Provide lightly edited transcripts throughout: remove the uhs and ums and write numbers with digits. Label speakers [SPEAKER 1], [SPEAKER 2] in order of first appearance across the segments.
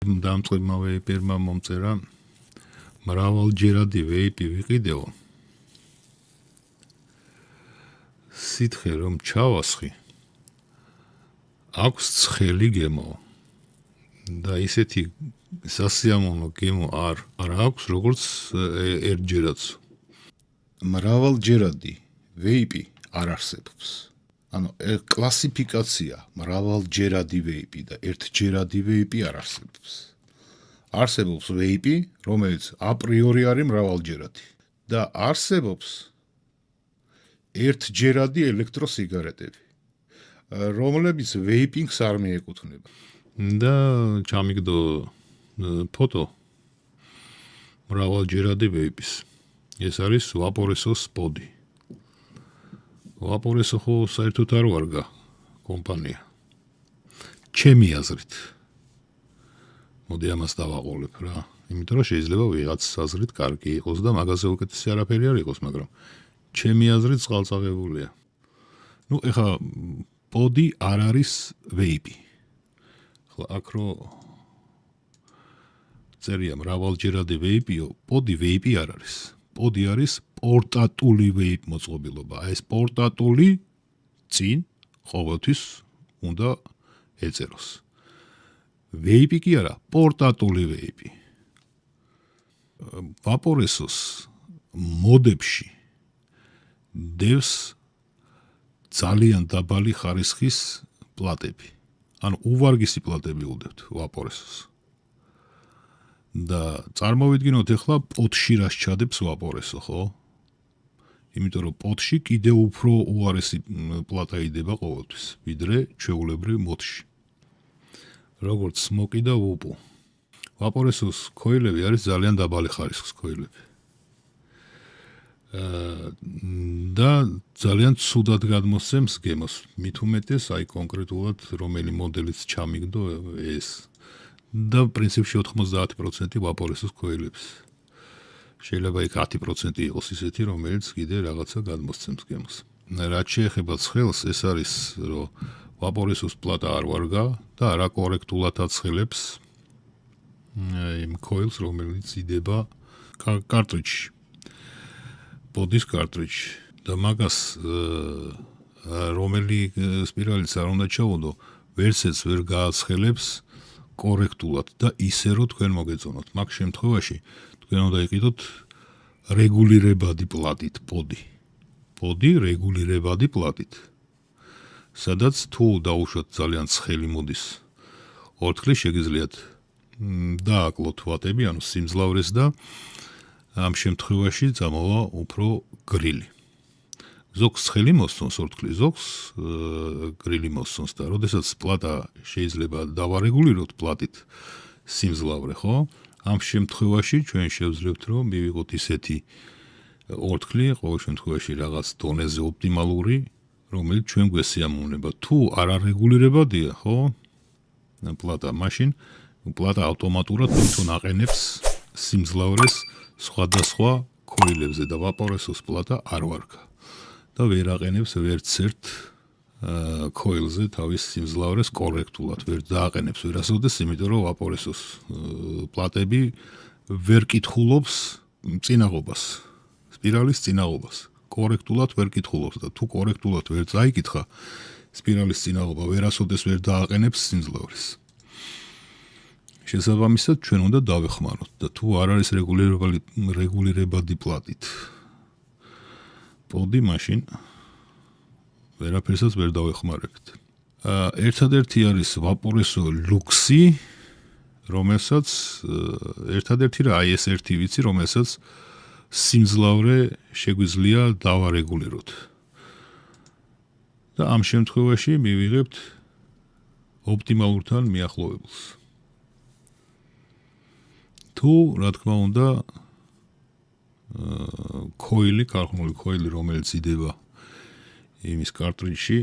[SPEAKER 1] დამწყებმა ვეიპერმა მომწერა მრავალჯერადი ვეიპი ვიყიდეო. სითხე რომ ჩავასხი, აქვს ცხელი გემო და ისეთი სასიამოვნო გემო არ აქვს, როგორც ერთჯერადაც. მრავალჯერადი ვეიპი არ არსებობს. ანუ კლასიფიკაცია მრავალჯერადი ვეიპი და ერთჯერადი ვეიპი არ არსებობს. არსებობს ვეიპი, რომელიც აპრიორი არის მრავალჯერადი და არსებობს ერთჯერადი ელექტროსიგარეტები, რომლებიც ვეიპინგს არ მიეკუთვნება. და ჩამიგდო ფოტო მრავალჯერადი ვეიპის. ეს არის ვაპორესოს პოდი. ვაპორესო ხო საერთოდ არ ვარგა კომპანია. ჩემი აზრით. მოდი ამას დავაყოლებ რა. იმიტომ რომ შეიძლება ვიღაც აზრით კარგი იყოს და მაგაზე უკეთესი არაფერი არ იყოს, მაგრამ ჩემი აზრით წყალწაღებულია. ნუ ეხა პოდი არ არის ვეიპი. ხო აქ რო წერია მრავალჯერადი ვეიპიო, პოდი ვეიპი არ არის. პოდი არის პორტატული ვეიპ მოწყობილობა. ეს პორტატული წინ ყოველთვის უნდა ეწეროს. ვეიპი კი არა, პორტატული ვეიპი. ვაპორესოს მოდებში დევს ძალიან დაბალი ხარისხის პლატები. ანუ უვარგისი პლატები უდებთ ვაპორესოს. და წარმოვიდგინოთ ახლა პოტში რას ჩადებს ვაპორესო, ხო? იმიტომ რომ პოტში კიდევ უფრო უარესი პლატა იდება ყოველთვის, ვიდრე ჩვეულებრივ მოდში. როგორც სმოკი და ვუპუ. ვაპორესოს ქოილები არის ძალიან დაბალი ხარისხის ქოილები. და ძალიან ცუდად გადმოსცემს გემოს. მით უმეტეს აი კონკრეტულად რომელი მოდელიც ჩამიგდო ეს. და პრინციპში 90% ვაპორესოს ქოილებს. შეიძლება იქ 10% იყოს ისეთი, რომელიც კიდე რაღაცა გადმოსცემს გემოს. რაც შეეხება ცხელს, ეს არის, რომ ვაპორესოს პლატა არ ვარგა და არა კორექტულად აცხელებს იმ ქოილს, რომელიც იდება კარტრიჯში. პოდის კარტრიჯში. და მაგას რომელი სპირალიც არ უნდა ჩაუდო, ვერცეც ვერ გააცხელებს კორექტულად და ისე რომ თქვენ მოგეწონოთ. მაგ შემთხვევაში თქვენ უნდა იყიდოთ რეგულირებადი პლატით პოდი. პოდი რეგულირებადი პლატით. სადაც თუ დაუშვათ ძალიან ცხელი მოდის ორთქლის შეგიძლიათ დააკლოთ ვატები, ანუ სიმძლავრეს და ამ შემთხვევაში წამოვა უფრო გრილი. ზოგს ცხელი მოსწონს ორთქლის, ზოგს გრილი მოსწონს და როდესაც პლატა შეიძლება დავარეგულიროთ პლატით სიმძლავრე, ხო? ამ შემთხვევაში ჩვენ შევძლებთ რომ მივიღოთ ისეთი ორთქლი, ყოველ შემთხვევაში რაღაც დონეზე ოპტიმალური, რომელიც ჩვენ გვესიამოვნება. თუ არ არეგულირებადია, ხო? პლატა მაშინ პლატა ავტომატურად თვითონ აყენებს სიმძლავრეს სხვადასხვა ქოილებზე და ვაპორესოს პლატა არ ვარგა. და ვერ აყენებს ვერც ერთ ქოილზე თავის სიმძლავრეს კორექტულად, ვერ დააყენებს ვერასოდეს, იმიტომ რომ ვაპორესოს პლატები ვერ კითხულობს წინაღობას, სპირალის წინაღობას. კორექტულად ვერ კითხულობს და თუ კორექტულად ვერ წაიკითხა სპირალის წინაღობა, ვერასოდეს ვერ დააყენებს სიმძლავრეს. შესაბამისად ჩვენ უნდა დავეხმაროთ და თუ არ არის რეგულირებადი პლატით პოდი, მაშინ ვერაფერსაც ვერ დავეხმარებთ. ერთადერთი არის ვაპორესო ლუქსი, რომელსაც ერთადერთი რა აი ეს ერთი ვიცი, რომელსაც სიმძლავრე შეგვიძლია დავარეგულიროთ. და ამ შემთხვევაში მივიღებთ ოპტიმალურთან მიახლოვებულს. თუ რა თქმა უნდა ქოილი, ქარხნული ქოილი, რომელიც იდება იმის კარტრიჯში,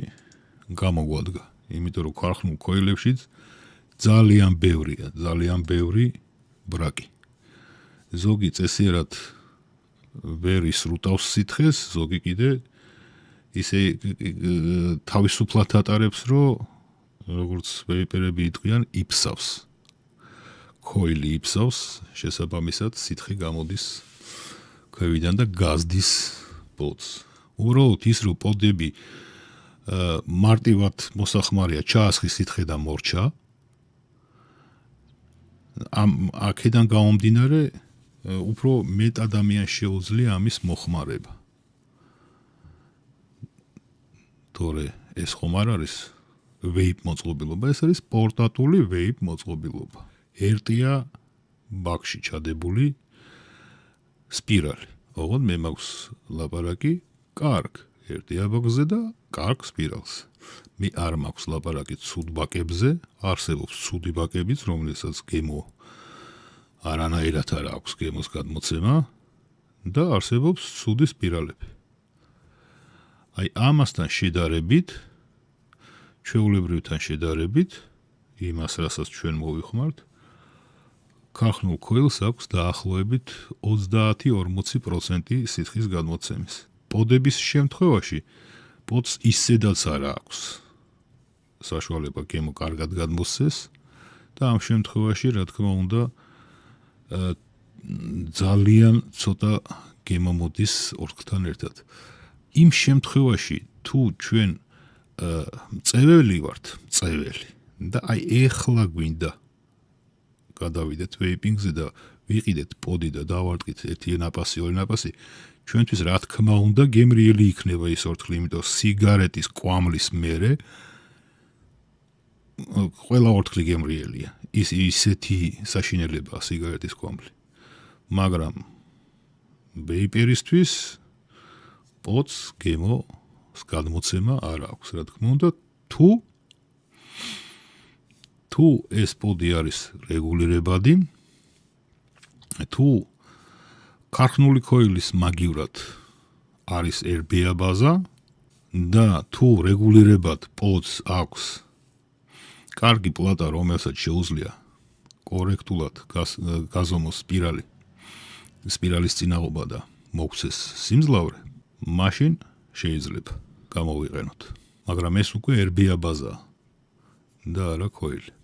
[SPEAKER 1] გამოგვადგა. იმიტომ რომ ქარხნულ ქოილებშიც ძალიან ბევრი ბრაკი. ზოგი წესიერად ვერ ისრუტავს სითხეს, ზოგი კიდე ისე თავისუფლად ატარებს, რომ როგორც ვეიპერები იტყვიან, იფსავს. ქოილი იფსავს, შესაბამისად სითხე გამოდის ქვევიდან და გაზდის პოდს. უბრალოდ ის რომ პოდები მარტივად მოსახმარია ჩაასხის სითხე და მორჩა, აქედან გამომდინარე უფრო მეტ ადამიანს შეუძლია ამის მოხმარება. თორე ეს ხომ არ არის ვეიპ მოწყობილობა, ეს არის პორტატული ვეიპ მოწყობილობა. ერთია ბაქში ჩადებული სპირალი. ოღონდ მე მაქვს ლაპარაკი კარგ ერთია ბაქზე და კარგ სპირალს. მე არ მაქვს ლაპარაკი ცუდ ბაკებზე, არსებობს ცუდი ბაკებიც, რომელსაც გემო არანაირად არ აქვს გემოს გადმოცემა და არსებობს ცუდი სპირალები. აი ამასთან შედარებით, ჩვეულებრივთან შედარებით, იმას რასაც ჩვენ მოვიხმართ, ქარხნულ ქოილს აქვს დაახლოებით 30-40% სითხის გადმოცემის. პოდების შემთხვევაში პოდს ისედაც არ აქვს საშუალება გემო კარგად გადმოსცეს და ამ შემთხვევაში, რა თქმა უნდა, ძალიან ცოტა გემო მოდის ორთქლთან ერთად. იმ შემთხვევაში, თუ ჩვენ მწეველი ვართ, მწეველი და აი ეხლა გვინდა გადავიდეთ ვეიპინგზე და ვიყიდეთ პოდი და დავარტყით ერთი ნაპასი, ორი ნაპასი, ჩვენთვის რა თქმა უნდა გემრიელი იქნება ის ორთქლი, იმიტომ სიგარეტის კვამლის მერე ყველა ორთქლი გემრიელია. ისეთი საშინელებაა სიგარეტის კვამლი. მაგრამ ვეიპერისთვის პოდს გემოს გადმოცემა არ აქვს, რა თქმა უნდა, თუ ეს პოდი არის რეგულირებადი, თუ ქარხნული ქოილის მაგივრად არის RBA ბაზა და თუ რეგულირებად პოდს აქვს კარგი პლატა, რომელსაც შეუძლია კორექტულად გაზომოს სპირალის წინაღობა და მოგვცეს სიმძლავრე, მაშინ შეიძლება გამოვიყენოთ. მაგრამ ეს უკვე RBA ბაზაა და არა ქოილი.